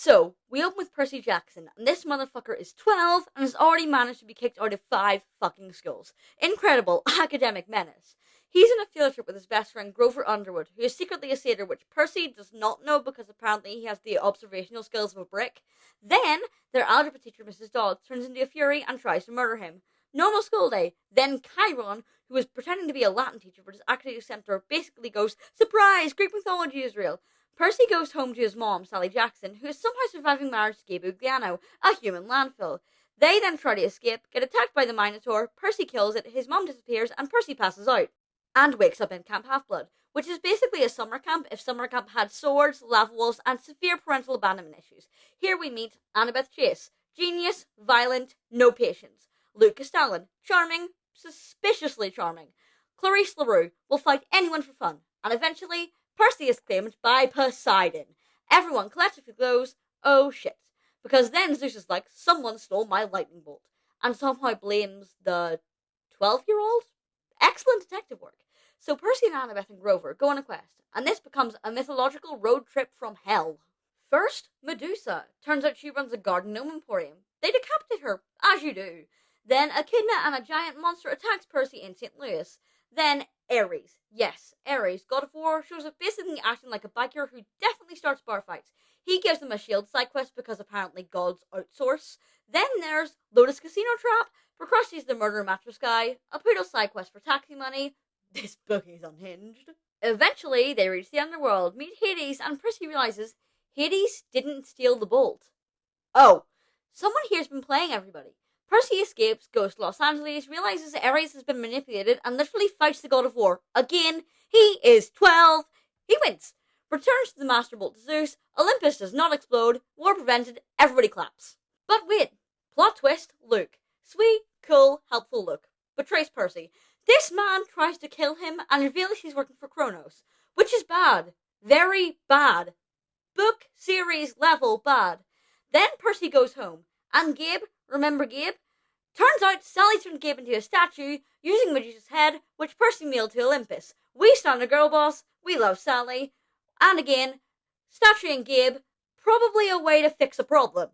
So, we open with Percy Jackson, and this motherfucker is 12 and has already managed to be kicked out of 5 fucking schools. Incredible academic menace. He's on a field trip with his best friend Grover Underwood, who is secretly a satyr, which Percy does not know because apparently he has the observational skills of a brick. Then, their algebra teacher, Mrs. Dodds, turns into a fury and tries to murder him. Normal school day. Then Chiron, who is pretending to be a Latin teacher but is actually a centaur, basically goes, "Surprise! Greek mythology is real." Percy goes home to his mom, Sally Jackson, who is somehow surviving marriage to Gabe Ugliano, a human landfill. They then try to escape, get attacked by the Minotaur, Percy kills it, his mom disappears, and Percy passes out. And wakes up in Camp Half-Blood, which is basically a summer camp if summer camp had swords, lava walls, and severe parental abandonment issues. Here we meet Annabeth Chase, genius, violent, no patience. Luke Castellan, charming, suspiciously charming. Clarice LaRue will fight anyone for fun, and eventually Percy is claimed by Poseidon. Everyone collectively goes, "Oh shit." Because then Zeus is like, "Someone stole my lightning bolt," and somehow blames the 12-year-old? Excellent detective work. So Percy and Annabeth and Grover go on a quest, and this becomes a mythological road trip from hell. First, Medusa. Turns out she runs a garden gnome emporium. They decapitate her, as you do. Then Echidna and a giant monster attacks Percy in St. Louis. Then Ares. Yes, Ares, god of war, shows up basically acting like a biker who definitely starts bar fights. He gives them a shield side quest because apparently gods outsource. Then there's Lotus Casino Trap, for Krusty's the murder mattress guy, a poodle side quest for taxi money. This book is unhinged. Eventually, they reach the underworld, meet Hades, and Percy realizes Hades didn't steal the bolt. Oh, someone here's been playing everybody. Percy escapes, goes to Los Angeles, realizes Ares has been manipulated, and literally fights the god of war. Again, he is 12. He wins. Returns to the Master Bolt to Zeus. Olympus does not explode. War prevented. Everybody claps. But wait. Plot twist, Luke. Sweet, cool, helpful Luke. Betrays Percy. This man tries to kill him and reveals he's working for Kronos. Which is bad. Very bad. Book series level bad. Then Percy goes home. And Gabe, remember Gabe? Turns out Sally turned Gabe into a statue using Medusa's head, which Percy mailed to Olympus. We stand a girl boss, we love Sally. And again, statue and Gabe, probably a way to fix a problem.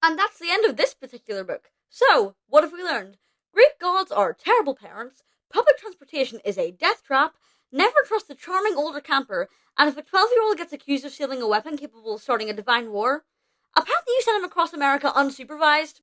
And that's the end of this particular book. So, what have we learned? Greek gods are terrible parents, public transportation is a death trap, never trust a charming older camper, and if a 12-year-old gets accused of stealing a weapon capable of starting a divine war, apparently you send him across America unsupervised.